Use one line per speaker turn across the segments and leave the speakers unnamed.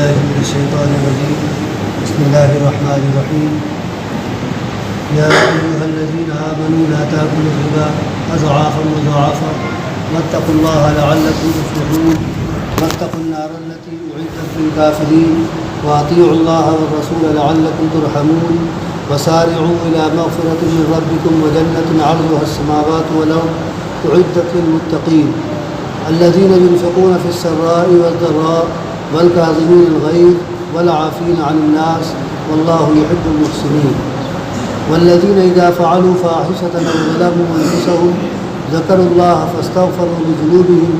بالله من الشيطان الرجيم بسم الله الرحمن الرحيم يا أيها الذين آمنوا لا تأكلوا الربا أضعافا مضاعفا واتقوا الله لعلكم تفلحون واتقوا النار التي أعدت للكافرين وأطيعوا الله والرسول لعلكم ترحمون وسارعوا إلى مغفرة من ربكم وجنة عرضها السماوات والأرض أعدت للمتقين الذين ينفقون في السراء والضراء والكاظمين الغيظ والعافين عن الناس والله يحب المحسنين والذين إذا فعلوا فاحشة أو ظلموا أنفسهم ذكروا الله فاستغفروا لذنوبهم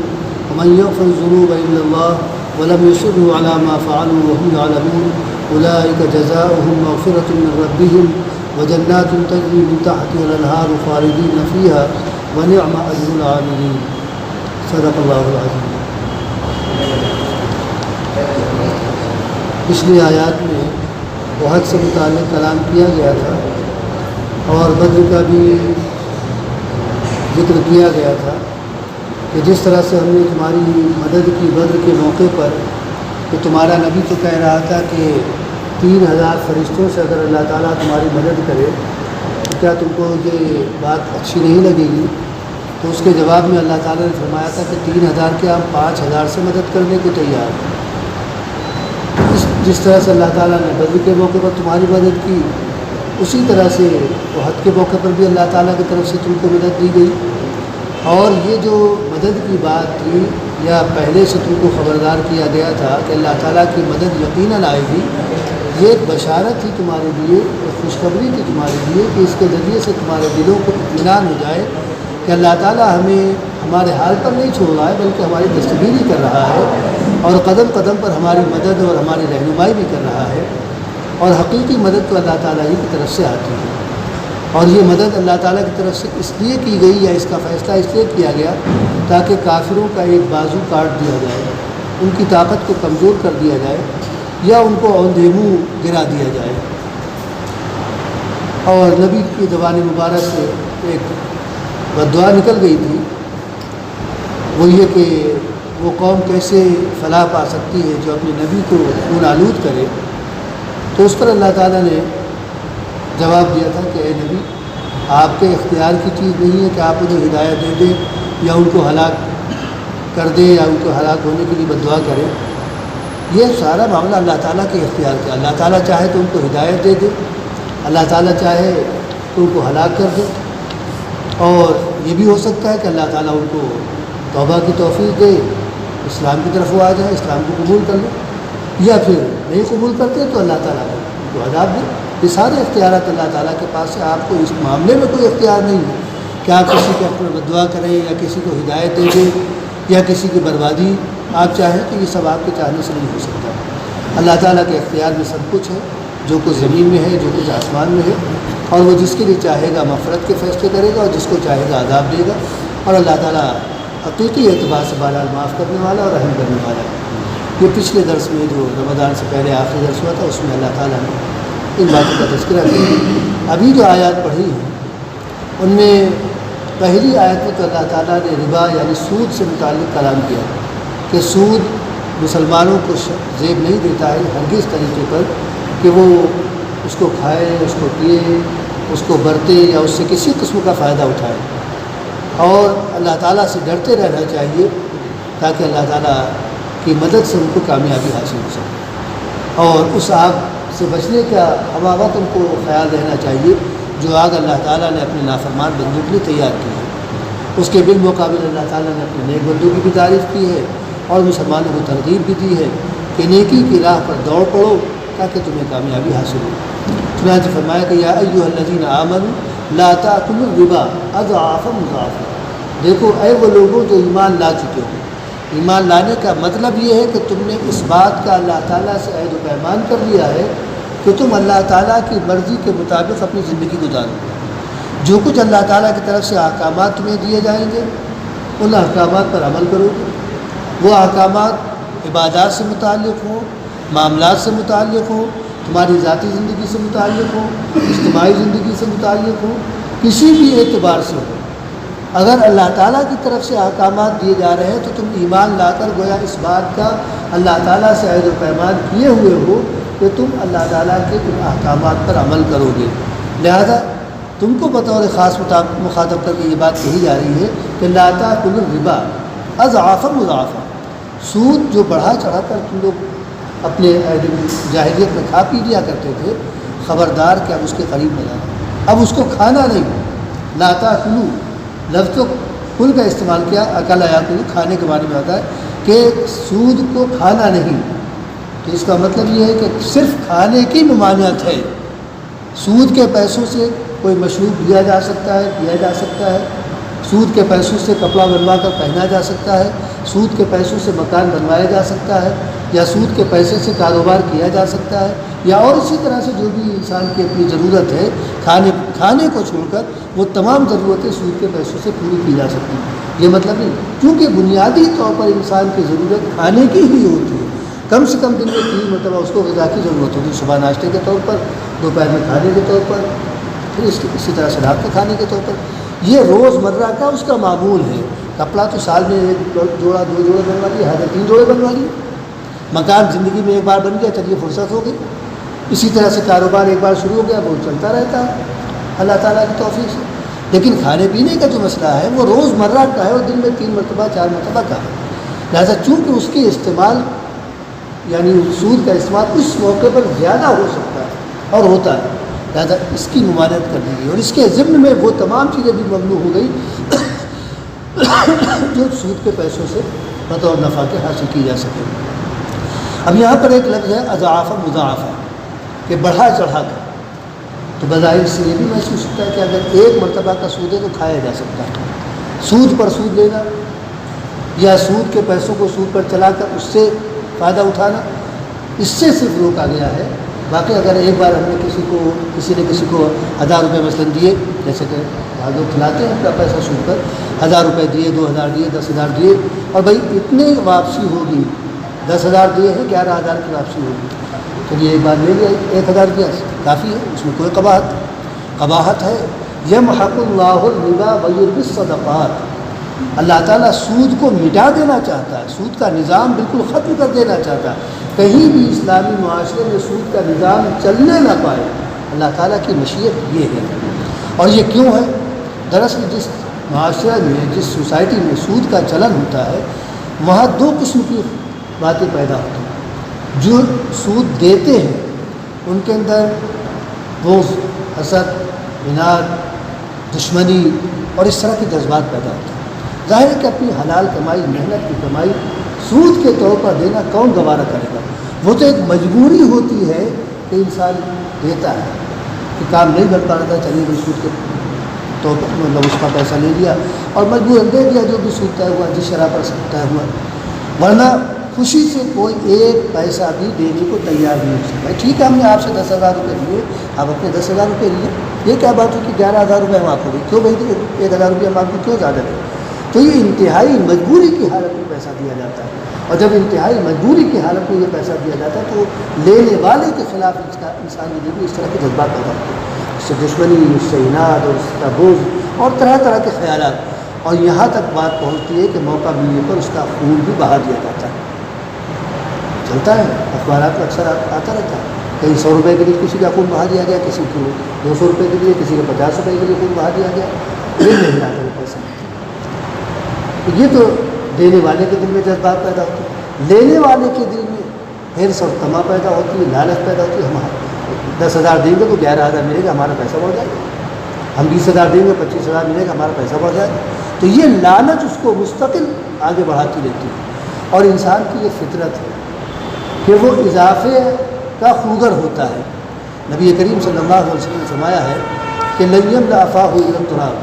ومن يغفر الذنوب إلا الله ولم يصروا على ما فعلوا وهم يعلمون أولئك جزاؤهم مغفرة من ربهم وجنات تجري من تحتها الأنهار خالدين فيها ونعم أجر العاملين صدق اللہ العظیم۔ پچھلی آیات میں احد سے متعلق کلام کیا گیا تھا اور بدر کا بھی ذکر کیا گیا تھا کہ جس طرح سے ہم نے تمہاری مدد کی بدر کے موقع پر کہ تمہارا نبی تو کہہ رہا تھا کہ 3000 فرشتوں سے اگر اللہ تعالیٰ تمہاری مدد کرے تو کیا تم کو یہ بات اچھی نہیں لگے گی؟ تو اس کے جواب میں اللہ تعالیٰ نے فرمایا تھا کہ 3000 کے ہم 5000 سے مدد کرنے کو تیار ہیں۔ جس طرح سے اللہ تعالیٰ نے بدر کے موقع پر تمہاری مدد کی اسی طرح سے احد کے موقع پر بھی اللہ تعالیٰ کی طرف سے تم کو مدد دی گئی، اور یہ جو مدد کی بات تھی یا پہلے سے تم کو خبردار کیا گیا تھا کہ اللہ تعالیٰ کی مدد یقیناً آئے گی، یہ ایک بشارت تھی تمہارے لیے، ایک خوشخبری تھی تمہارے لیے کہ اس کے ذریعے سے تمہارے دلوں کو اطمینان ہو جائے کہ اللہ تعالیٰ ہمیں ہمارے حال پر نہیں چھوڑ رہا ہے بلکہ ہماری دستگیری کر رہا ہے اور قدم قدم پر ہماری مدد اور ہماری رہنمائی بھی کر رہا ہے، اور حقیقی مدد تو اللہ تعالیٰ ہی کی طرف سے آتی ہے، اور یہ مدد اللہ تعالیٰ کی طرف سے اس لیے کی گئی یا اس کا فیصلہ اس لیے کیا گیا تاکہ کافروں کا ایک بازو کاٹ دیا جائے، ان کی طاقت کو کمزور کر دیا جائے یا ان کو اوندھے منہ گرا دیا جائے۔ اور نبی کی زبان مبارک سے ایک بددعا نکل گئی تھی، وہ یہ کہ وہ قوم کیسے فلاح پا سکتی ہے جو اپنے نبی کو خون آلود کرے، تو اس پر اللہ تعالیٰ نے جواب دیا تھا کہ اے نبی، آپ کے اختیار کی چیز نہیں ہے کہ آپ انہیں ہدایت دے دیں یا ان کو ہلاک کر دیں یا ان کو ہلاک ہونے کے لیے بددعا کریں، یہ سارا معاملہ اللہ تعالیٰ کے اختیار کا۔ اللہ تعالیٰ چاہے تو ان کو ہدایت دے دے، اللہ تعالیٰ چاہے تو ان کو ہلاک کر دے، اور یہ بھی ہو سکتا ہے کہ اللہ تعالیٰ ان کو توبہ کی توفیق دے، اسلام کی طرف وہ آ جائے، اسلام کو قبول کر لے، یا پھر نہیں قبول کرتے تو اللہ تعالیٰ کو عذاب دے۔ یہ سارے اختیارات اللہ تعالیٰ کے پاس ہے، آپ کو اس معاملے میں کوئی اختیار نہیں ہے کہ آپ کسی کے حق میں بددعا کریں یا کسی کو ہدایت دے دیں یا کسی کی بربادی آپ چاہیں، تو یہ سب آپ کے چاہنے سے نہیں ہو سکتا۔ اللہ تعالیٰ کے اختیار میں سب کچھ ہے، جو کچھ زمین میں ہے، جو کچھ آسمان میں ہے، اور وہ جس کے لیے چاہے گا مغفرت کے فیصلے کرے گا اور جس کو چاہے گا عذاب دے گا، اور اللہ تعالیٰ حقیقی اعتبار سے بہرحال معاف کرنے والا اور رحم کرنے والا ہے۔ یہ پچھلے درس میں جو رمضان سے پہلے آخری درس ہوا تھا اس میں اللہ تعالیٰ نے ان باتوں کا تذکرہ کیا۔ ابھی جو آیات پڑھی ہیں ان میں پہلی آیت میں تو اللہ تعالیٰ نے ربا یعنی سود سے متعلق کلام کیا کہ سود مسلمانوں کو زیب نہیں دیتا ہے ہرگز طریقے پر کہ وہ اس کو کھائے، اس کو پیے، اس کو برتے یا اس سے کسی قسم کا فائدہ اٹھائے، اور اللہ تعالیٰ سے ڈرتے رہنا چاہیے تاکہ اللہ تعالیٰ کی مدد سے ان کو کامیابی حاصل ہو سکے، اور اس آگ سے بچنے کا ہم وقت ان کو خیال رہنا چاہیے جو آگ اللہ تعالیٰ نے اپنے نافرمان بندوں کے لیے تیار کی ہے۔ اس کے بالمقابل اللہ تعالیٰ نے اپنے نیک بندوں کی بھی تعریف کی ہے اور مسلمانوں کو ترغیب بھی دی ہے کہ نیکی کی راہ پر دوڑ پڑو تاکہ تمہیں کامیابی حاصل ہو۔ چنانچہ فرمایا کہ یا ایھا الذین آمنوا لا تأکلوا الربا اضعافا مضاعفا، دیکھو اے وہ لوگوں جو ایمان لا چکے ہو۔ ایمان لانے کا مطلب یہ ہے کہ تم نے اس بات کا اللہ تعالیٰ سے عہد و پیمان کر لیا ہے کہ تم اللہ تعالیٰ کی مرضی کے مطابق اپنی زندگی گزارو، جو کچھ اللہ تعالیٰ کی طرف سے احکامات تمہیں دیے جائیں گے ان احکامات پر عمل کرو گے۔ وہ احکامات عبادات سے متعلق ہوں، معاملات سے متعلق ہوں، تمہاری ذاتی زندگی سے متعلق ہوں، اجتماعی زندگی سے متعلق ہوں، کسی بھی اعتبار سے ہو، اگر اللہ تعالیٰ کی طرف سے احکامات دیے جا رہے ہیں تو تم ایمان لا کر گویا اس بات کا اللہ تعالیٰ سے عہد و پیمان کیے ہوئے ہو کہ تم اللہ تعالیٰ کے ان احکامات پر عمل کرو گے۔ لہذا تم کو بطور خاص مخاطب کر کے یہ بات کہی جا رہی ہے کہ لا تأکلوا الربا اضعافا مضاعفا، سود جو بڑھا چڑھا کر تم لوگ اپنے جاہلیت میں کھا پی لیا کرتے تھے، خبردار کہ اب اس کے قریب نہ جانا، اب اس کو کھانا نہیں۔ لا تأکلوا لفظ تو کل کا استعمال کیا، اکل یاکل کھانے کے بارے میں آتا ہے کہ سود کو کھانا نہیں، تو اس کا مطلب یہ ہے کہ صرف کھانے کی ممانعت ہے۔ سود کے پیسوں سے کوئی مشروب لیا جا سکتا ہے، پیا جا سکتا ہے، سود کے پیسوں سے کپڑا بنوا کر پہنا جا سکتا ہے، سود کے پیسوں سے مکان بنوایا جا سکتا ہے، یا سود کے پیسے سے کاروبار کیا جا سکتا ہے، یا اور اسی طرح سے جو بھی انسان کی اپنی ضرورت ہے کھانے کو چھوڑ کر وہ تمام ضرورتیں سود کے پیسوں سے پوری کی جا سکتی ہیں۔ یہ مطلب نہیں، کیونکہ بنیادی طور پر انسان کی ضرورت کھانے کی ہی ہوتی ہے، کم سے کم دن میں 3 مرتبہ اس کو غذا کی ضرورت ہوتی ہے، صبح ناشتے کے طور پر، دوپہر میں کھانے کے طور پر، پھر اسی طرح سے رات کو کھانے کے طور پر۔ یہ روز مرہ کا اس کا معمول ہے۔ کپڑا تو سال میں 1 جوڑا 2 جوڑے بنوا لیے، ہر 3 جوڑے بنوا لیے۔ مکان زندگی میں ایک بار بن گیا، چلیے فرصت ہو گئی۔ اسی طرح سے کاروبار ایک بار شروع ہو گیا، وہ چلتا رہتا ہے اللہ تعالیٰ کی توفیق سے۔ لیکن کھانے پینے کا جو مسئلہ ہے وہ روز مرہ کا ہے، اور دن میں 3 مرتبہ 4 مرتبہ کا ہے۔ لہٰذا چونکہ اس کے استعمال یعنی سود کا استعمال اس موقع پر زیادہ ہو سکتا ہے اور ہوتا ہے، لہٰذا اس کی ممانعت کر دی گئی، اور اس کے ضمن میں وہ تمام چیزیں بھی ممنوع ہو گئی جو سود کے پیسوں سے بطور نفع کے حاصل کی جا سکے۔ اب یہاں پر ایک لفظ ہے اضعافا مضاعفا، کہ بڑھا چڑھا کر، تو بظاہر سے یہ بھی محسوس ہوتا ہے کہ اگر 1 مرتبہ کا سود ہے تو کھایا جا سکتا ہے۔ سود پر سود لینا یا سود کے پیسوں کو سود پر چلا کر اس سے فائدہ اٹھانا، اس سے صرف روکا گیا ہے۔ باقی اگر ایک بار ہم نے کسی نے کسی کو 1000 روپے مثلاً دیے، جیسے کہ بعض لوگ کھلاتے ہیں اپنا پیسہ سود پر، 1000 روپے دیے، 2000 دیے، 10000 دیے، اور بھائی اتنے واپسی ہوگی، 10000 دیے ہیں 11000 کی واپسی ہوگی، چلیے ایک بار لے لیا، 1000 دیا کافی ہے، اس میں کوئی قباحت ہے۔ یمحق اللہ الربا ویربی الصدقات، اللہ تعالیٰ سود کو مٹا دینا چاہتا ہے، سود کا نظام بالکل ختم کر دینا چاہتا ہے، کہیں بھی اسلامی معاشرے میں سود کا نظام چلنے نہ پائے۔ اللہ تعالیٰ کی مشیت یہ ہے، اور یہ کیوں ہے؟ دراصل جس معاشرے میں، جس سوسائٹی میں سود کا چلن ہوتا ہے، وہاں 2 قسم کی باتیں پیدا ہوتی ہیں۔ جو سود دیتے ہیں ان کے اندر بغض، حسد، اناد، دشمنی اور اس طرح کے جذبات پیدا ہوتے ہیں۔ ظاہر ہے کہ اپنی حلال کمائی، محنت کی کمائی سود کے طور پر دینا کون گوارا کرے گا؟ وہ تو ایک مجبوری ہوتی ہے کہ انسان دیتا ہے، کہ کام نہیں کر پا رہا تھا، چلیے کوئی سود کے طور پر مطلب اس کا پیسہ لے لیا اور مجبوراً دے دیا، جو بھی سود طے ہوا، جس شرح پر طے ہوا، ورنہ خوشی سے کوئی ایک پیسہ بھی دینے کو تیار نہیں ہو سکتا ہے۔ ٹھیک ہے، ہم نے آپ سے 10,000 روپے لیے، آپ اپنے 10,000 روپے لیے، یہ کیا بات ہے کہ 11,000 روپے ہم آپ کو دیں؟ کیوں بھائی 1,000 روپے ہم آپ کو کیوں زیادہ دیں؟ تو یہ انتہائی مجبوری کی حالت میں پیسہ دیا جاتا ہے، اور جب انتہائی مجبوری کی حالت میں یہ پیسہ دیا جاتا ہے تو لینے والے کے خلاف انسان کے لیے بھی اس طرح کے جذبات پیدا ہوتے ہیں، اس سے دشمنی، اس سے اناد اور اس کا بغض اور طرح طرح کے خیالات، اور یہاں تک بات پہنچتی ہے کہ موقع ملنے پر اس کا خون بھی بہا دیا جاتا ہے۔ چلتا ہے، اخبارات میں اکثر آتا رہتا ہے، کہیں 100 روپے کے لیے کسی کا خون بہا دیا گیا، کسی کو 200 روپے کے لیے، کسی کو 50 روپے کے لیے خون بہا دیا گیا، یہ نہیں آتا وہ پیسہ۔ یہ تو دینے والے کے دل میں جذبات پیدا ہوتے ہیں، لینے والے کے دل میں حرص اور طمع پیدا ہوتی ہے، لالچ پیدا ہوتی ہے۔ ہم 10,000 دیں گے تو 11,000 ملے گا، ہمارا پیسہ بڑھ جائے گا، ہم 20,000 دیں گے 25,000 ملے گا، ہمارا پیسہ بڑھ جائے گا۔ تو یہ لالچ اس کو مستقل آگے بڑھاتی رہتی ہے، اور انسان کی یہ فطرت ہے کہ وہ اضافے کا خوگر ہوتا ہے۔ نبی کریم صلی اللہ علیہ وسلم نے فرمایا ہے کہ لن يملأ فاه إلا التراب،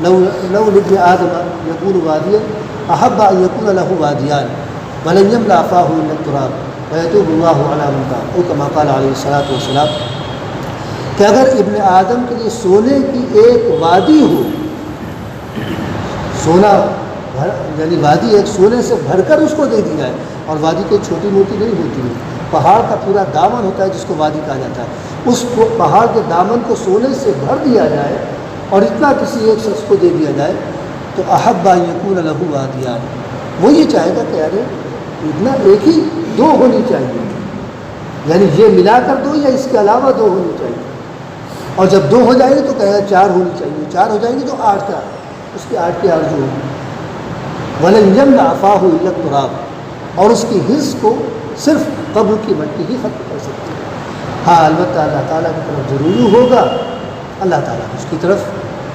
لو لابن آدم يقول واديا أحب أن يكون له واديان ولن يملأ فاه إلا التراب ويتوب الله على من تاب، او كما قال علیہ الصلوۃ والسلام، کہ اگر ابن آدم کے لیے سونے کی ایک وادی ہو، سونا یعنی وادی ایک سونے سے بھر کر اس کو دے دی جائے، اور وادی کوئی چھوٹی موٹی نہیں ہوتی ہے، پہاڑ کا پورا دامن ہوتا ہے جس کو وادی کہا جاتا ہے، اس پہاڑ کے دامن کو سونے سے بھر دیا جائے اور اتنا کسی ایک شخص کو دے دیا جائے تو احب ان یکون لہ وادیان، وہ یہ چاہے گا کہ ارے اتنا ایک ہی، دو ہونی چاہیے، یعنی یہ ملا کر دو یا اس کے علاوہ دو ہونی چاہیے، اور جب دو ہو جائیں گے تو کہے گا چار ہونی چاہیے، چار ہو جائیں گے تو آٹھ کا، اس کی آٹھ کی آرزو ہوگی۔ وَلَنْ يَمْلَأَ فَاهُ إِلَّا التُّرَابُ، اور اس کی حرص کو صرف قبر کی مٹی ہی ختم کر سکتی ہے۔ ہاں البتہ اللہ تعالیٰ کی طرف جو رجوع ہوگا، اللہ تعالیٰ اس کی طرف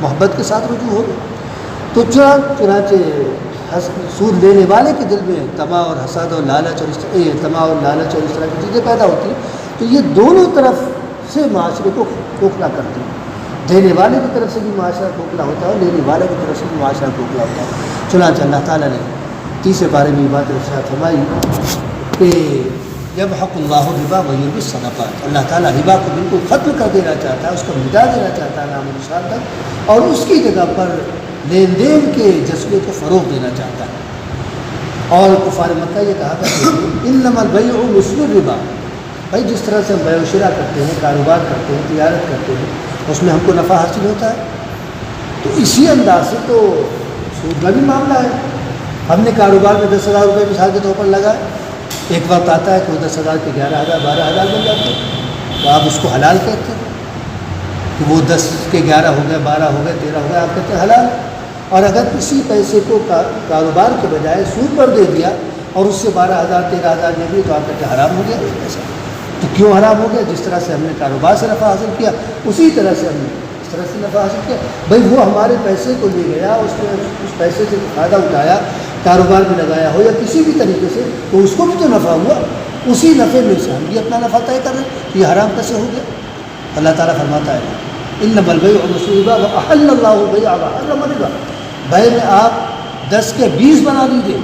محبت کے ساتھ رجوع ہوگا۔ تو چنانچہ سود لینے والے کے دل میں طمع اور حسد اور لالچ اور طمع اور لالچ اور اس طرح کی چیزیں پیدا ہوتی ہیں، تو یہ دونوں طرف سے معاشرے کو کھوکھلا کرتی ہیں۔ دینے والے کی طرف سے بھی معاشرہ کھوکھلا ہوتا ہے اور لینے والے کی طرف سے بھی معاشرہ کھوکھلا ہوتا ہے۔ چنانچہ اللہ تعالیٰ نے تیسرے بارے میں یہ بات ارشاد فرمائی کہ یمحق اللہ الربا ویربی الصدقات، اللہ تعالیٰ ربا کو بالکل ختم کر دینا چاہتا ہے، اس کو مٹا دینا چاہتا ہے نام و نشان تک، اور اس کی جگہ پر لین دین کے جذبے کو فروغ دینا چاہتا ہے۔ اور کفار مکہ یہ کہا کرتے ہیں انما البیع مثل الربا، بھائی جس طرح سے ہم بیع و شراء کرتے ہیں، کاروبار کرتے ہیں، تجارت کرتے ہیں، اس میں ہم کو نفع حاصل ہوتا ہے، تو اسی انداز سے تو سود کا بھی معاملہ ہے۔ ہم نے کاروبار میں 10,000 روپئے مثال کے طور پر لگائے، ایک وقت آتا ہے کہ وہ 10,000 کے 11,000 12,000 بن جاتے ہیں، تو آپ اس کو حلال کہتے ہیں کہ وہ 10 کے 11 ہو گئے، 12 ہو گئے، 13 ہو گئے، آپ کہتے ہیں حلال۔ اور اگر اسی پیسے کو کاروبار کے بجائے سود پر دے دیا اور اس سے 12,000 13,000 لے لی تو آپ کہتے ہیں حرام ہو گیا پیسہ۔ تو کیوں حرام ہو گیا؟ جس طرح سے ہم نے کاروبار سے نفع حاصل کیا اسی طرح سے ہم نے اس طرح سے نفع حاصل کیا۔ بھائی وہ ہمارے پیسے کو لے گیا، اس نے اس پیسے سے فائدہ اٹھایا، کاروبار میں لگایا ہو یا کسی بھی طریقے سے، تو اس کو بھی تو نفع ہوا، اسی نفع میں سے ہم بھی اپنا نفع طے کر رہے ہیں، تو یہ حرام کیسے ہو گیا؟ اللہ تعالیٰ فرماتا ہے انما البیع مثل الربا واحل اللہ البیع وحرم الربا، بیع میں آپ 10 کے 20 بنا لیجیے،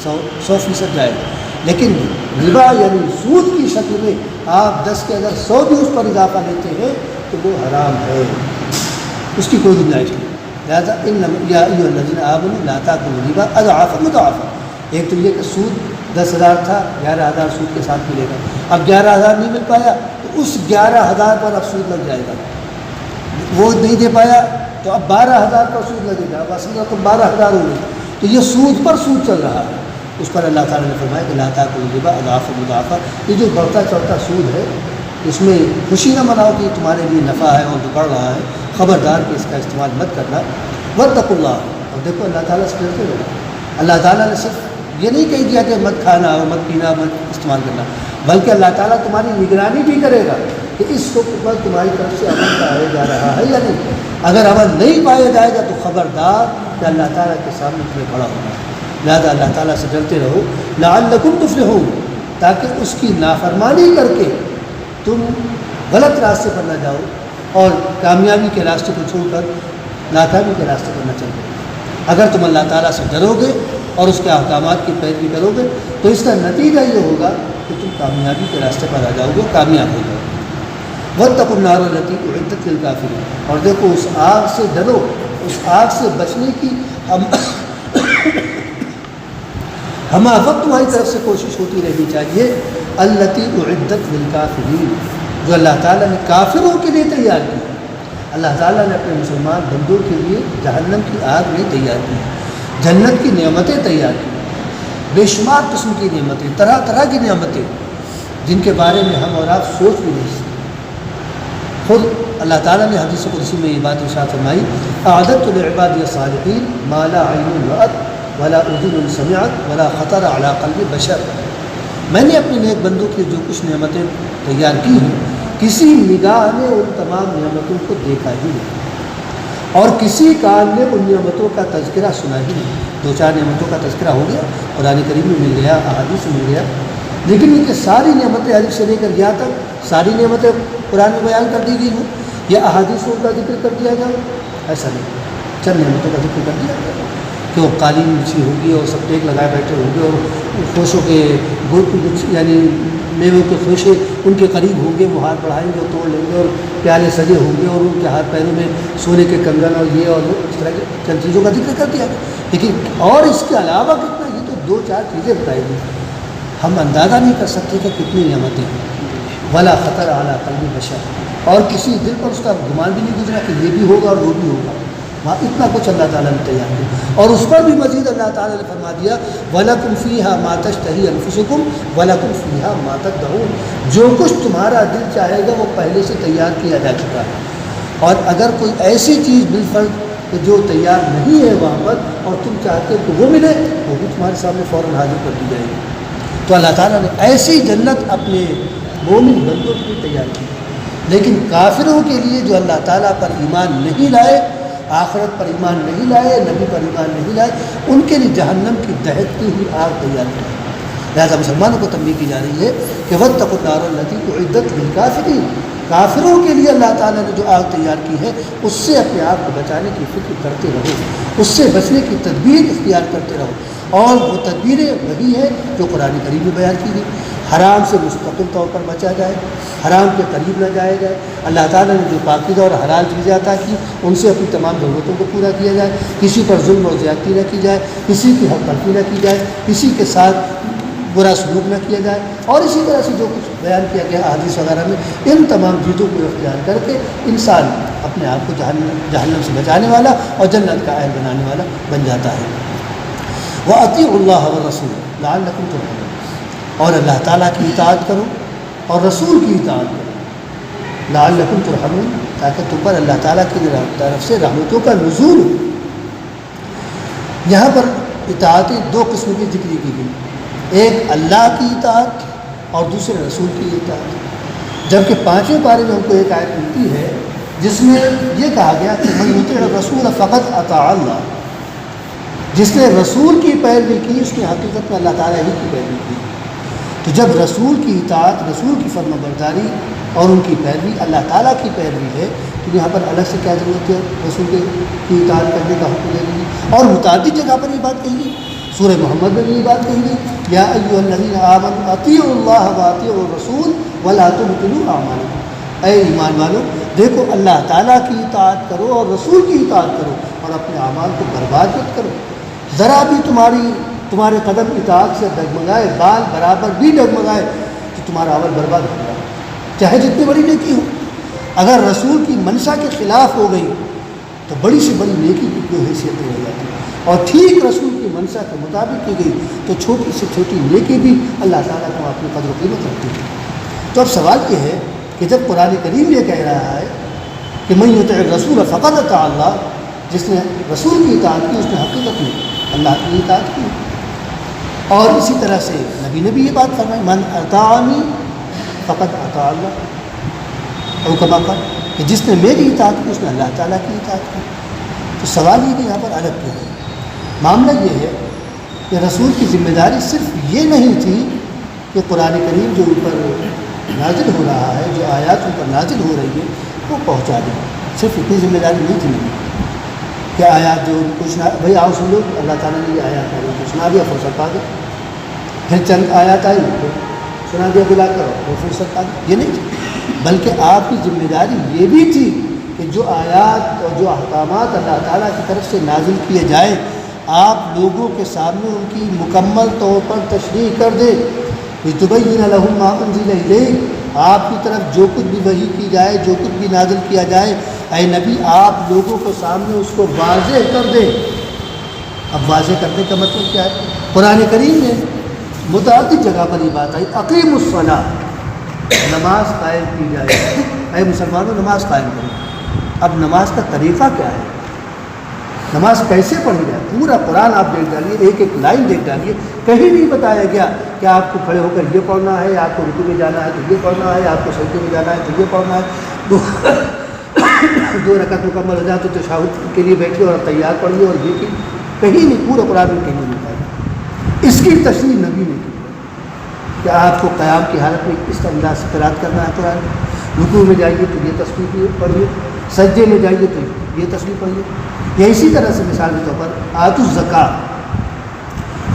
100% جائے، لیکن ربا یعنی سود کی شکل میں آپ 10 کے اگر 100 بھی اس پر اضافہ لیتے ہیں تو وہ حرام ہے، اس کی کوئی گنجائش نہیں۔ لہٰذا یا ایھا الذین آمنوا لا تأکلوا الربا اضعافا مضاعفا، ایک تو یہ کہ سود 10,000 تھا، 11,000 سود کے ساتھ ملے گا، اب 11,000 نہیں مل پایا تو اس 11,000 پر اب سود لگ جائے گا، وہ نہیں دے پایا تو اب 12,000 پر سود لگے گا، اب اصل رقم 12,000 ہو گئی، تو یہ سود پر سود چل رہا ہے۔ اس پر اللہ تعالیٰ نے فرمایا کہ لا تأکلوا الربا اضعافا مضاعفا، یہ جو بڑھتا چڑھتا سود ہے اس میں خوشی نہ مناؤ کہ تمہارے لیے نفع ہے اور جو بڑھ رہا ہے، خبردار کہ اس کا استعمال مت کرنا۔ واتقوا اللہ، اور دیکھو اللہ تعالیٰ سے ڈرتے رہو۔ اللہ تعالیٰ نے صرف یہ نہیں کہہ دیا کہ مت کھانا اور مت پینا، مت استعمال کرنا، بلکہ اللہ تعالیٰ تمہاری نگرانی بھی کرے گا کہ اس حکم پر تمہاری طرف سے عمل پایا جا رہا ہے یا نہیں۔ اگر عمل نہیں پایا جائے گا تو خبردار کہ اللہ تعالیٰ کے سامنے تمہیں بڑا ہوگا۔ لہٰذا اللہ تعالیٰ سے ڈرتے رہو لعلکم تفلحون، تاکہ اس کی نافرمانی کر کے تم غلط راستے پر نہ جاؤ اور کامیابی کے راستے کو چھوڑ کر ناکامی کے راستے پر نہ چل پڑو۔ اگر تم اللہ تعالیٰ سے ڈرو گے اور اس کے احکامات کی پیروی کرو گے تو اس کا نتیجہ یہ ہوگا کہ تم کامیابی کے راستے پر آ جاؤ گے، کامیاب ہو جاؤ گے۔ واتقوا النار التي اعدت للكافرين، اور دیکھو اس آگ سے ڈرو، اس آگ سے بچنے کی ہم وقت تمہاری طرف سے کوشش ہوتی رہنی چاہیے۔ التي اعدت للكافرين، جو اللہ تعالیٰ نے کافروں کے لیے تیار کی۔ اللہ تعالیٰ نے اپنے مسلمان بندوں کے لیے جہنم کی آگ نہیں تیار کی، جنت کی نعمتیں تیار کی، بے شمار قسم کی نعمتیں، طرح طرح کی نعمتیں جن کے بارے میں ہم اور آپ سوچ بھی نہیں سکتے۔ خود اللہ تعالیٰ نے حدیث قدسی میں یہ بات ارشاد فرمائی اعددت لعبادی الصالحین ما لا عین رأت ولا اذن سمعت ولا خطر علی قلب بشر، میں نے اپنے نیک بندوں کی جو کچھ نعمتیں تیار کی ہیں کسی نگاہ نے ان تمام نعمتوں کو دیکھا ہی نہیں اور کسی کان نے ان نعمتوں کا تذکرہ سنا ہی نہیں۔ 2-4 نعمتوں کا تذکرہ ہو گیا، قرآن کریم میں مل گیا، احادیث میں مل گیا، لیکن یہ کہ ساری نعمتیں الف سے لے کر یا تک ساری نعمتیں قرآن میں بیان کر دی گئی ہوں یا احادیثوں کا ذکر کر دیا جائے، ایسا نہیں، چند نعمتوں کا ذکر کر دیا گیا کہ وہ قالین بچھی ہوگی اور سب ٹیک لگائے بیٹھے ہوں گے اور خوشوں کے یعنی میووں کے خوشے ان کے قریب ہوں گے، وہ ہاتھ بڑھائیں گے اور توڑ لیں گے اور پیالے سجے ہوں گے اور ان کے ہاتھ پیروں میں سونے کے کنگن اور یہ اور اس طرح کی چند چیزوں کا ذکر کر دیا گیا، لیکن اور اس کے علاوہ کتنا، یہ تو 2-4 چیزیں بتائی گئی، ہم اندازہ نہیں کر سکتے کہ کتنی نعمتیں ہیں۔ ولا خطر اعلیٰ قلب بشر، اور کسی دل پر اس کا گمان بھی نہیں گزرا کہ یہ بھی ہوگا اور وہ بھی ہوگا. وہاں اتنا کچھ اللہ تعالیٰ نے تیار کیا. اور اس پر بھی مزید اللہ تعالیٰ نے فرما دیا وَلَكُمْ فِيهَا مَا تَشْتَهِي أَنفُسُكُمْ وَلَكُمْ فِيهَا مَا تَدَّعُونَ. جو کچھ تمہارا دل چاہے گا وہ پہلے سے تیار کیا جا چکا ہے. اور اگر کوئی ایسی چیز بالفرض جو تیار نہیں ہے وہاں پر اور تم چاہتے ہو کہ وہ ملے، وہ بھی تمہارے سامنے فوراً حاضر کر دی جائے گی. تو اللہ تعالیٰ نے ایسی جنت اپنے مومن بندوں کے لیے تیار کی. لیکن کافروں کے لیے جو اللہ تعالیٰ پر ایمان نہیں لائے، آخرت پر ایمان نہیں لائے، نبی پر ایمان نہیں لائے، ان کے لیے جہنم کی دہکتی ہوئی آگ تیار کی. لہٰذا مسلمانوں کو تنبیہ کی جا رہی ہے کہ واتقوا النار التی اعدت للکافرین. کافروں کے لیے اللہ تعالیٰ نے جو آگ تیار کی ہے اس سے اپنے آپ کو بچانے کی فکر کرتے رہو، اس سے بچنے کی تدبیر اختیار کرتے رہو. اور وہ تدبیریں وہی ہے جو قرآن کریم میں بیان کی گئی. حرام سے مستقل طور پر بچا جائے، حرام کے قریب نہ جایا جائے. اللہ تعالیٰ نے جو پاکیزہ اور حلال چیزیں عطا کی ان سے اپنی تمام ضرورتوں کو پورا کیا جائے. کسی پر ظلم اور زیادتی نہ کی جائے، کسی کی حق تلفی نہ کی جائے، کسی کے ساتھ برا سلوک نہ کیا جائے. اور اسی طرح سے جو کچھ بیان کیا گیا احادیث وغیرہ میں، ان تمام چیزوں کو اختیار کر کے انسان اپنے آپ کو جہنم سے بچانے والا اور جنت کا اہل بنانے والا بن جاتا ہے. وَأَطِيعُوا اللَّهَ وَالرَّسُولَ لَعَلَّكُمْ تُرْحَمُونَ. اور اللہ تعالیٰ کی اطاعت کرو اور رسول کی اطاعت کرو لعلکم ترحمون، تاکہ تم پر اللہ تعالیٰ کی طرف سے رحمتوں کا نزول ہو. یہاں پر اطاعت دو قسم کی ذکر کی گئی، ایک اللہ کی اطاعت اور دوسرے رسول کی اطاعت. جبکہ پانچویں پارے میں ہم کو ایک آیت ملتی ہے جس میں یہ کہا گیا کہ من یطع الرسول فقط اطاع اللہ. جس نے رسول کی پیروی کی اس نے حقیقت میں اللہ تعالیٰ ہی کی پیروی کی. تو جب رسول کی اطاعت، رسول کی فرما برداری اور ان کی پیروی اللہ تعالیٰ کی پیروی ہے تو یہاں پر الگ سے کیا ضرورت ہے رسول کی اطاعت کرنے کا حکم دینے کی. اور متعدد جگہ پر یہ بات کہی گئی. سورہ محمد میں بھی یہ بات کہی گئی یا ایھا الذین آمنوا اطیعوا اللہ واطیعوا الرسول ولا تبطلوا اعمالکم. اے ایمان والو، دیکھو اللہ تعالیٰ کی اطاعت کرو اور رسول کی اطاعت کرو اور اپنے اعمال کو برباد مت کرو. ذرا بھی تمہارے قدم اطاعت سے ڈگمگائے، بال برابر بھی ڈگمگائے تو تمہارا عمل برباد ہو جائے، چاہے جتنی بڑی نیکی ہو. اگر رسول کی منشا کے خلاف ہو گئی تو بڑی سے بڑی نیکی کی کوئی حیثیت نہیں رہ جاتی. اور ٹھیک رسول کی منشا کے مطابق کی گئی تو چھوٹی سے چھوٹی نیکی بھی اللہ تعالیٰ کو اپنی قدر و قیمت رکھتی ہے. تو اب سوال یہ ہے کہ جب قرآن کریم یہ کہہ رہا ہے کہ من یطع الرسول فقد اطاع اللہ، جس نے رسول کی اطاعت کی اس نے حقیقت میں اللہ کی اطاعت کی. اور اسی طرح سے نبی نے بھی یہ بات فرمائی من اطاعنی فقد اطاع اللہ، اور کما قال کہ جس نے میری اطاعت کی اس نے اللہ تعالیٰ کی اطاعت کی. تو سوال یہ کہ یہاں پر الگ کیوں ہے؟ معاملہ یہ ہے کہ رسول کی ذمہ داری صرف یہ نہیں تھی کہ قرآن کریم جو اوپر نازل ہو رہا ہے، جو آیات اوپر نازل ہو رہی ہے وہ پہنچا دیں. صرف اتنی ذمہ داری نہیں تھی کہ آیات جو کچھ بھائی آؤ سن لو، اللہ تعالیٰ نے یہ آیات آئی تو سنا دیا فرصت پا گئے، پھر چند آیات آئی تو سنا دیا بلا کرو وہ فرصت پا گئے. یہ نہیں تھی، بلکہ آپ کی ذمہ داری یہ بھی تھی کہ جو آیات اور جو احکامات اللہ تعالیٰ کی طرف سے نازل کیے جائیں آپ لوگوں کے سامنے ان کی مکمل طور پر تشریح کر دیں. لِتُبَيِّنَ لَهُم مَّا أُنزِلَ إِلَيْهِمْ، آپ کی طرف جو کچھ بھی وحی کی جائے، جو کچھ بھی نازل کیا جائے، اے نبی آپ لوگوں کے سامنے اس کو واضح کر دیں. اب واضح کرنے کا مطلب کیا ہے؟ قرآن کریم میں متعدد جگہ پر یہ بات آئی اقیموا الصلاۃ، نماز قائم کی جائے. اے مسلمانوں نماز قائم کرو. اب نماز کا طریقہ کیا ہے، نماز کیسے پڑھی جائے؟ پورا قرآن آپ دیکھ ڈالیے، ایک ایک لائن دیکھ ڈالیے، کہیں نہیں بتایا گیا کہ آپ کو کھڑے ہو کر یہ پڑھنا ہے، آپ کو رکوع میں جانا ہے تو یہ پڑھنا ہے، آپ کو سجدے میں جانا ہے تو یہ پڑھنا ہے. دو رکعت مکمل ہو جائے تو تشہد کے لیے بیٹھیے اور تیار پڑھیے اور یہ کہیں نہیں، پورے قرآن میں کہیں نہیں بتایا. اس کی تشریح نبی نے کی کہ آپ کو قیام کی حالت میں اس انداز سے قرات کرنا ہے. قرآن رکوع میں جائیے تو یہ تسبیح پڑھیے، سجدے میں جائیے تو یہ تسبیح پڑھیے. یا اسی طرح سے مثال کے طور پر آتوا الزکوٰۃ،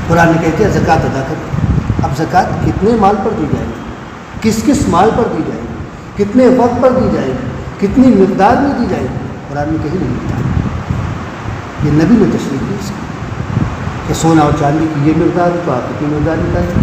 قرآن نے کہتے ہیں زکوٰۃ ادا کریں. اب زکوٰۃ کتنے مال پر دی جائے گی، کس کس مال پر دی جائے گی، کتنے وقت پر دی جائے گی، کتنی مقدار میں دی جائے گی، قرآن میں کہیں نہیں ملتا. یہ نبی نے تشریح کی اس کی کہ سونا اور چاندی کی یہ مقدار ہے تو آپ کتنی مقدار نکالیں.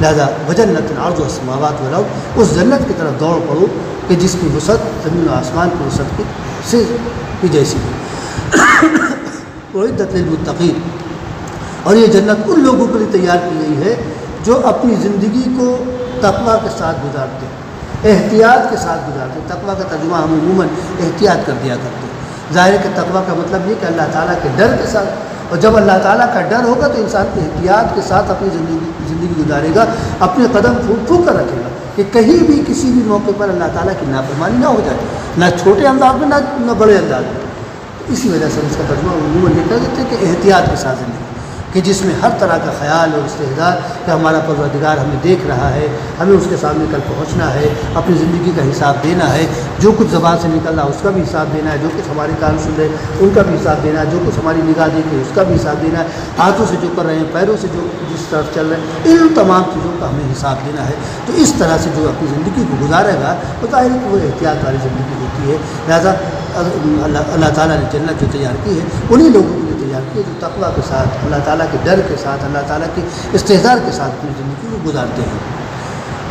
لہذا وجنت عرض السماوات والارض، اس جنت کی طرف دوڑ پڑو کہ جس کی وسعت زمین و آسمان کی وسعت کی جیسی ہے۔ اعدت للمتقین، اور یہ جنت ان لوگوں کے لیے تیار کی گئی ہے جو اپنی زندگی کو تقویٰ کے ساتھ گزارتے ہیں، احتیاط کے ساتھ گزارتے ہیں۔ تقویٰ کا ترجمہ ہم عموماً احتیاط کر دیا کرتے ہیں۔ ظاہر ہے کہ تقویٰ کا مطلب یہ کہ اللہ تعالیٰ کے ڈر کے ساتھ، اور جب اللہ تعالیٰ کا ڈر ہوگا تو انسان کی احتیاط کے ساتھ اپنی زندگی گزارے گا، اپنے قدم پھونک پھونک کر رکھے گا کہ کہیں بھی کسی بھی موقع پر اللہ تعالیٰ کی نافرمانی نہ ہو جائے، نہ چھوٹے انداز میں نہ بڑے انداز میں۔ اسی وجہ سے اس کا ترجمہ عموماً یہ کر دیتے ہیں کہ احتیاط کے ساتھ زندگی، کہ جس میں ہر طرح کا خیال اور استحضار کہ ہمارا پروردگار ہمیں دیکھ رہا ہے، ہمیں اس کے سامنے کل پہنچنا ہے، اپنی زندگی کا حساب دینا ہے، جو کچھ زبان سے نکل رہا ہے اس کا بھی حساب دینا ہے، جو کچھ ہمارے کان سن رہے ہیں ان کا بھی حساب دینا ہے، جو کچھ ہماری نگاہ دیکھے اس کا بھی حساب دینا ہے، ہاتھوں سے جو کر رہے ہیں، پیروں سے جو جس طرف چل رہے ہیں، ان تمام چیزوں کا ہمیں حساب دینا ہے۔ تو اس طرح سے جو اپنی زندگی کو گزارے گا وہ ظاہر ہے کہ وہ احتیاط والی زندگی ہوتی ہے۔ لہٰذا اللہ تعالیٰ نے جنت جو تیار کی ہے انہی لوگوں کے لیے تیار کی ہے جو تقویٰ کے ساتھ، اللہ تعالیٰ کے ڈر کے ساتھ، اللہ تعالیٰ کے استحضار کے ساتھ اپنی زندگی کو گزارتے ہیں۔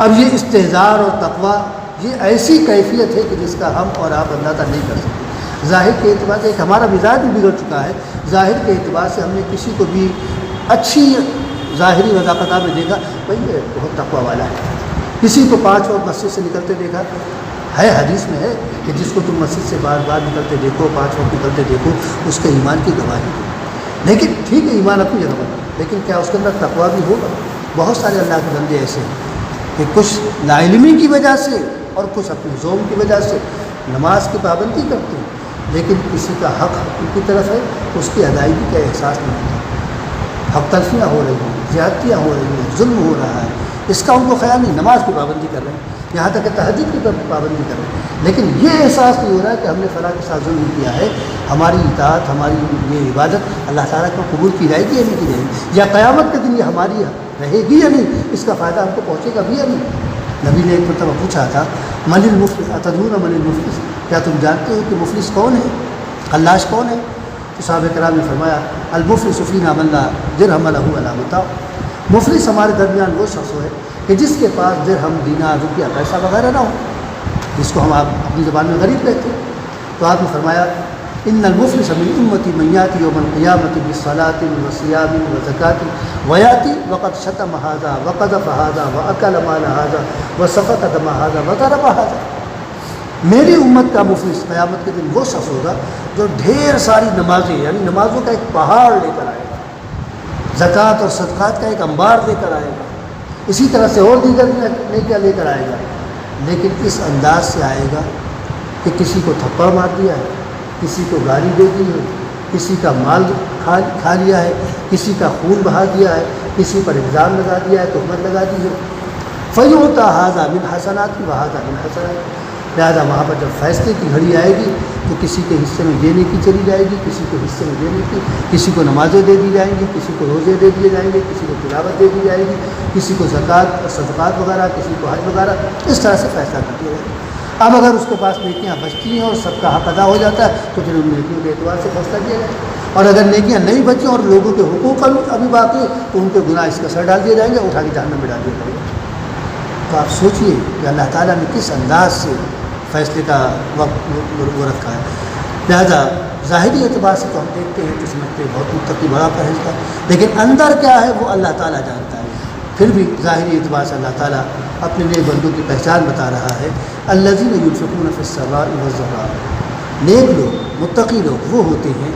اب یہ استحضار اور تقویٰ یہ ایسی کیفیت ہے کہ جس کا ہم اور آپ اندازہ نہیں کر سکتے۔ ظاہر کے اعتبار سے ایک ہمارا مزاج بھی بگڑ چکا ہے، ظاہر کے اعتبار سے ہم نے کسی کو بھی اچھی ظاہری وضاحت میں دیکھا بھائی یہ بہت تقویٰ والا ہے، کسی کو 5 وقت مسجد سے نکلتے دیکھا ہے، حدیث میں ہے کہ جس کو تم مسجد سے بار بار نکلتے دیکھو، 5 وقت نکلتے دیکھو، اس کے ایمان کی گواہی دو۔ لیکن ٹھیک ہے ایمان اپنی جگہ پر، لیکن کیا اس کے اندر تقویٰ بھی ہوگا؟ بہت سارے اللہ کے بندے ایسے ہیں کہ کچھ لا علمی کی وجہ سے اور کچھ اپنے ذوق کی وجہ سے نماز کی پابندی کرتے ہیں، لیکن کسی کا حق ان کی طرف ہے اس کی ادائیگی کا احساس نہیں ہوتا، حق تلفیاں ہو رہی ہیں، زیادتیاں ہو رہی ہیں، ظلم ہو رہا ہے، اس کا ان کو خیال نہیں، نماز کی پابندی کر رہے ہیں، یہاں تک کہ تہجد کی پابندی کر رہے ہیں، لیکن یہ احساس نہیں ہو رہا ہے کہ ہم نے فلاں کے ساتھ ظلم کیا ہے، ہماری اطاعت، ہماری یہ عبادت اللہ تعالیٰ کو قبول کی جائے گی یا نہیں کی جائے گی، یا قیامت کے دن یہ ہماری رہے گی یا نہیں، اس کا فائدہ ہم کو پہنچے گا بھی یا نہیں۔ نبی نے ایک مرتبہ پوچھا تھا من المفلس اتدرون من المفلس، کیا تم جانتے ہو کہ مفلس کون ہے، خلاص کون ہے؟ تو صحابہ کرام نے فرمایا المفلس فینا من لا درہم لہ ولا متاع، مفلس ہمارے درمیان وہ شخص ہے کہ جس کے پاس درہم، دینار، روپیہ، پیسہ وغیرہ نہ ہو، جس کو ہم اپنی زبان میں غریب کہتے ہیں۔ تو آپ نے فرمایا ان المفلس من امتی من یاتی یوم القیامۃ بالصلاۃ وصیام وزکاۃ ویاتی وقد شتم ھذا وقذف ھذا واکل مال ھذا وسفک دم ھذا وضرب ھذا، میری امت کا مفلس قیامت کے دن وہ شخص ہوگا جو ڈھیر ساری نمازیں، یعنی نمازوں کا ایک پہاڑ لے کر آئے گا، زکوٰۃ اور صدقات کا ایک انبار لے کر آئے گا، اسی طرح سے اور دیگر نیکیاں لے کر آئے گا، لیکن اس انداز سے آئے گا کہ کسی کو تھپڑ مار دیا ہے، کسی کو گالی دے دی ہے، کسی کا مال کھا لیا ہے، کسی کا خون بہا دیا ہے، کسی پر الزام لگا دیا ہے، تہمت لگا دی ہے، فیعطیٰ ھذا من حسنات وھذا من حسنات، لہٰذا وہاں پر جب فیصلے کی گھڑی آئے گی تو کسی کے حصے میں یہ نیکی چلی جائے گی، کسی کے حصے میں یہ نیکی، کسی کو نمازیں دے دی جائیں گی، کسی کو روزے دے دیے جائیں گے، کسی کو تلاوت دے دی جائے گی، کسی کو زکوٰۃ اور صدقات وغیرہ، کسی کو حج وغیرہ، اس طرح سے فیصلہ کر دیا جائے گا۔ اب اگر اس کے پاس نیکیاں بچتی ہیں اور سب کا حق ادا ہو جاتا ہے تو پھر ان نیکیوں کے اعتبار سے فیصلہ کیا جائے گا، اور اگر نیکیاں نہیں بچیں اور لوگوں کے حقوق ابھی باقی ہیں تو ان کے گناہ اس کا سر ڈال دیے جائیں گے، اٹھا کے جہنم میں ڈال دیا جائے گا۔ تو آپ سوچئے کہ اللہ تعالیٰ نے کس انداز سے فیصلے کا وقت وہ رکھا ہے۔ لہذا ظاہری اعتبار سے تو ہم دیکھتے ہیں تو سمجھتے ہیں بہت متقی، بڑا پرہیزگار، لیکن اندر کیا ہے وہ اللہ تعالیٰ جانتا ہے۔ پھر بھی ظاہری اعتبار سے اللہ تعالیٰ اپنے نیک بندوں کی پہچان بتا رہا ہے، الذین ینفقون فی السراء والضراء، نیک لوگ، متقی لوگ وہ ہوتے ہیں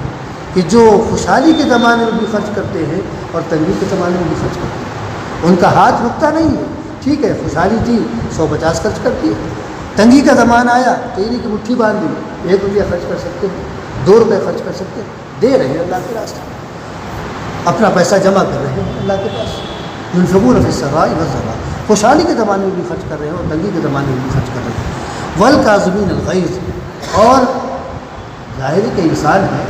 کہ جو خوشحالی کے زمانے میں بھی خرچ کرتے ہیں اور تنگی کے زمانے میں بھی خرچ کرتے ہیں، ان کا ہاتھ رکتا نہیں ہے۔ ٹھیک ہے خوشحالی تھی 150 خرچ کرتی ہے، تنگی کا زمانہ آیا تو یہ نہیں کہ مٹھی باندھ دی، 1 روپیہ خرچ کر سکتے ہیں، 2 روپے خرچ کر سکتے ہیں، دے رہے ہیں اللہ کے راستے، اپنا پیسہ جمع کر رہے ہیں اللہ کے پاس۔ ينفقون فی السراء والضراء، خوشحالی کے زمانے میں بھی خرچ کر رہے ہیں اور تنگی کے زمانے میں بھی خرچ کر رہے ہیں۔ والکاظمین الغیظ، اور ظاہر ہے کہ انسان ہے،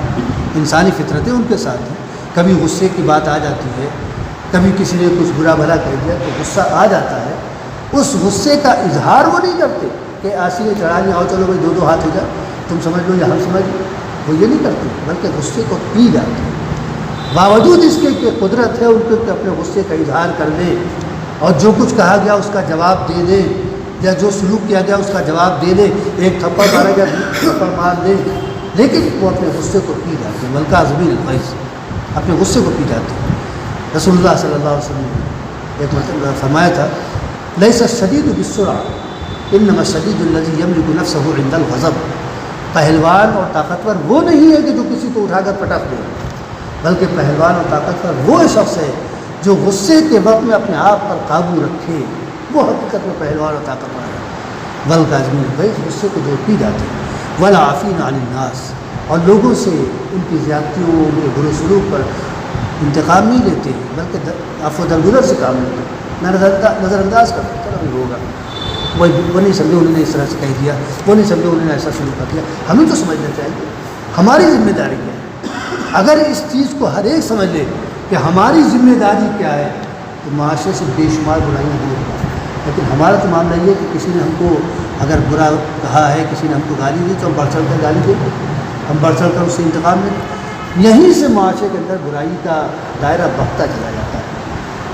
انسانی فطرتیں ان کے ساتھ ہیں، کبھی غصے کی بات آ جاتی ہے، کبھی کسی نے کچھ برا بھلا کہہ دیا تو غصہ آ جاتا ہے، اس غصے کا اظہار وہ نہیں کرتے کہ آسینے چڑھا لیں، آؤ چلو بھائی 2 ہاتھ ہو جائے، تم سمجھ لو یا ہم سمجھ لو، وہ یہ نہیں کرتے، بلکہ غصے کو پی جاتے ہیں، باوجود اس کے کہ قدرت ہے ان کو کہ اپنے غصے کا اظہار کر لیں، اور جو کچھ کہا گیا اس کا جواب دے دیں، یا جو سلوک کیا گیا اس کا جواب دے دیں، ایک تھپڑ مارا گیا تھپڑ مار دیں، لیکن وہ اپنے غصے کو پی جاتے ہیں، ملکہ زمین الفیض اپنے غصے کو پی جاتے ہیں۔ رسول اللہ صلی اللہ علیہ وسلم نے ایک مرتبہ فرمایا تھا لیس الشدید بالسرعة انما الشدید الذی یملک نفسہ عند الغضب، پہلوان اور طاقتور وہ نہیں ہے کہ جو کسی کو اٹھا کر پٹک دے، بلکہ پہلوان اور طاقتور وہ شخص ہے جو غصے کے وقت میں اپنے آپ پر قابو رکھے، وہ حقیقت میں پہلوان اور طاقتور ہے۔ والکاظمین الغیظ، غصے کو جو پی جاتے ہیں، والعافین عن الناس، اور لوگوں سے ان کی زیادتیوں، ان کے برے سلوک پر انتقام نہیں لیتے ہیں، بلکہ عفو درگزر سے کام لیتے ہیں، نظر انداز کرتے چلو بھی ہوگا، وہ نہیں سمجھے انہوں نے اس طرح سے کہہ دیا، وہ نہیں سمجھے انہوں نے ایسا شروع کر دیا۔ ہمیں تو سمجھنا چاہیے ہماری ذمہ داری کیا ہے۔ اگر اس چیز کو ہر ایک سمجھ لے کہ ہماری ذمہ داری کیا ہے تو معاشرے سے بے شمار برائیاں دور ہوں۔ لیکن ہمارا تو معاملہ یہ ہے کہ کسی نے ہم کو اگر برا کہا ہے، کسی نے ہم کو گالی دی تو ہم بڑھ چڑھ کر گالی دیں، ہم بڑھ چڑھ کر اس سے انتقام لیں، یہیں سے معاشرے کے اندر برائی کا دائرہ بڑھتا چلا جاتا ہے۔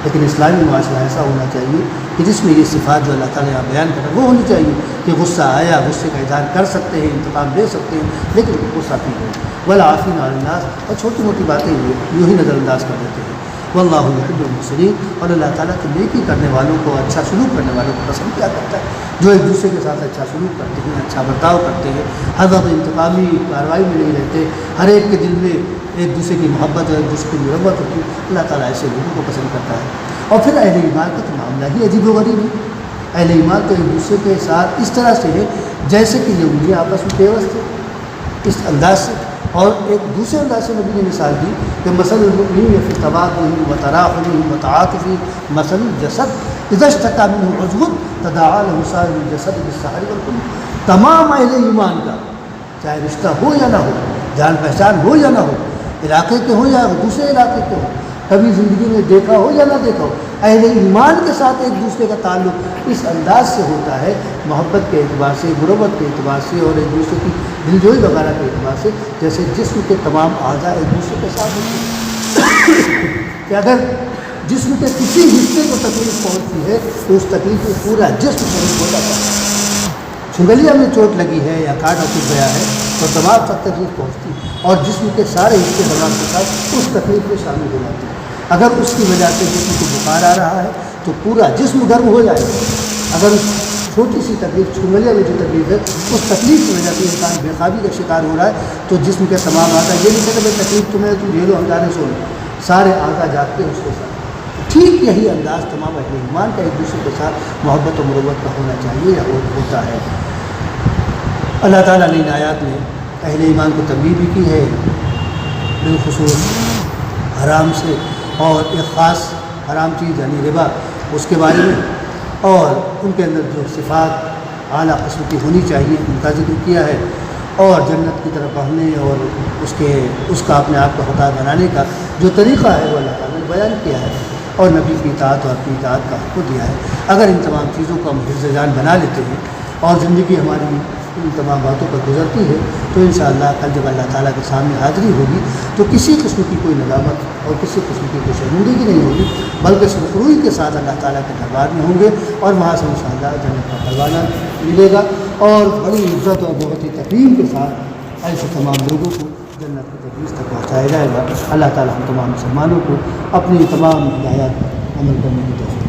لیکن اسلامی معاشرہ ایسا ہونا چاہیے کہ جس میں یہ صفات جو اللہ تعالیٰ نے بیان کرا وہ ہونی چاہیے کہ غصہ آیا، غصے کا اظہار کر سکتے ہیں، انتقام لے سکتے ہیں، لیکن غصہ پی لیں۔ والعافین عن الناس، اور چھوٹی موٹی باتیں یوں ہی نظر انداز کر دیتے ہیں۔ واللہ یحب المحسنین، اور اللہ تعالیٰ کی نیکی کرنے والوں کو، اچھا سلوک کرنے والوں کو پسند کیا کرتا ہے، جو ایک دوسرے کے ساتھ اچھا سلوک کرتے ہیں، اچھا برتاؤ کرتے ہیں، ہر وقت انتقامی کارروائی میں نہیں رہتے، ہر ایک کے دل میں ایک دوسرے کی محبت اور ایک دوسرے کی مربت ہوتی ہے، اللہ تعالیٰ ایسے لوگوں کو پسند کرتا ہے۔ اور پھر اہل ایمان کا تو معاملہ ہی عجیب و غریب ہے۔ اہل ایمان تو ایک دوسرے کے ساتھ اس طرح سے ہے جیسے کہ یہودی آپس میں پیوست تھے، اس انداز سے۔ اور ایک دوسرے انداز سے نبی نے مثال دی کہ مثل المؤمنین فی تواضعہم وتراحمہم وتعاطفہم مثل الجسد اذا اشتکا منہ عضو تداعی لہ سائر الجسد بالسحر والحمى۔ تمام اہل ایمان کا، چاہے رشتہ ہو یا نہ ہو، جان پہچان ہو یا نہ ہو، علاقے کے ہوں یا دوسرے علاقے کے ہوں، کبھی زندگی میں دیکھا ہو یا نہ دیکھا ہو، اہل ایمان کے ساتھ ایک دوسرے کا تعلق اس انداز سے ہوتا ہے، محبت کے اعتبار سے، غربت کے اعتبار سے، اور ایک دوسرے کی دلجوئی وغیرہ کے اعتبار سے، جیسے جسم کے تمام اعضاء ایک دوسرے کے ساتھ ہوتے ہیں کہ اگر جسم کے کسی حصے کو تکلیف پہنچتی ہے تو اس تکلیف میں پورا جسم شریک ہو جاتا ہے۔ چھنگلیا میں چوٹ لگی ہے یا کاٹا ٹوٹ گیا ہے تو دماغ تک تکلیف پہنچتی ہے، اور جسم کے سارے حصے دماغ کے ساتھ اس تکلیف میں شامل ہو جاتے ہیں۔ اگر اس کی وجہ سے جسم کو بخار آ رہا ہے تو پورا جسم گرم ہو جائے گا، اگر اس چھوٹی سی تکلیف، چھنگلیا میں جو تکلیف ہے، اس تکلیف کی وجہ سے انسان بے خوابی کا شکار ہو رہا ہے تو جسم کے تمام اعضاء، یہ نہیں کہتے بھائی تکلیف تمہیں تم جھیلو ہم جانے سو لیں، سارے اعضاء جاگتے ہیں اس کے ساتھ۔ ٹھیک یہی انداز تمام اہل ایمان کا ایک دوسرے کے ساتھ محبت و مربت کا ہونا چاہیے یا ہوتا ہے۔ اللہ تعالیٰ نے ان آیات میں اہل ایمان کو تنبیہ بھی کی ہے، بالخصوص حرام سے، اور ایک خاص حرام چیز یعنی ربا اس کے بارے میں، اور ان کے اندر جو صفات اعلیٰ قسم کی ہونی چاہیے ان کا ذکر کیا ہے، اور جنت کی طرف بڑھنے اور اس کا اپنے آپ کو خطا بنانے کا جو طریقہ ہے وہ اللہ تعالیٰ نے بیان کیا ہے، اور نبی کی اطاعت اور اپنی اطاعت کا حکم دیا ہے۔ اگر ان تمام چیزوں کو ہم حفظ جان بنا لیتے ہیں اور زندگی ہماری ان تمام باتوں پر گزرتی ہے تو انشاءاللہ کل جب اللہ تعالیٰ کے سامنے حاضری ہوگی تو کسی قسم کی کوئی ندامت اور کسی قسم کی کوئی شرمندگی نہیں ہوگی، بلکہ سرخروئی کے ساتھ اللہ تعالیٰ کے دربار میں ہوں گے، اور وہاں سے انشاءاللہ جنت کا پروانہ ملے گا، اور بڑی عزت اور بہت ہی تکریم کے ساتھ ایسے تمام لوگوں کو جنت کی تجویز تک پہنچایا جائے گا۔ اللہ تعالیٰ ہم تمام مسلمانوں کو اپنی تمام ہدایات پر عمل کرنے کی توفیق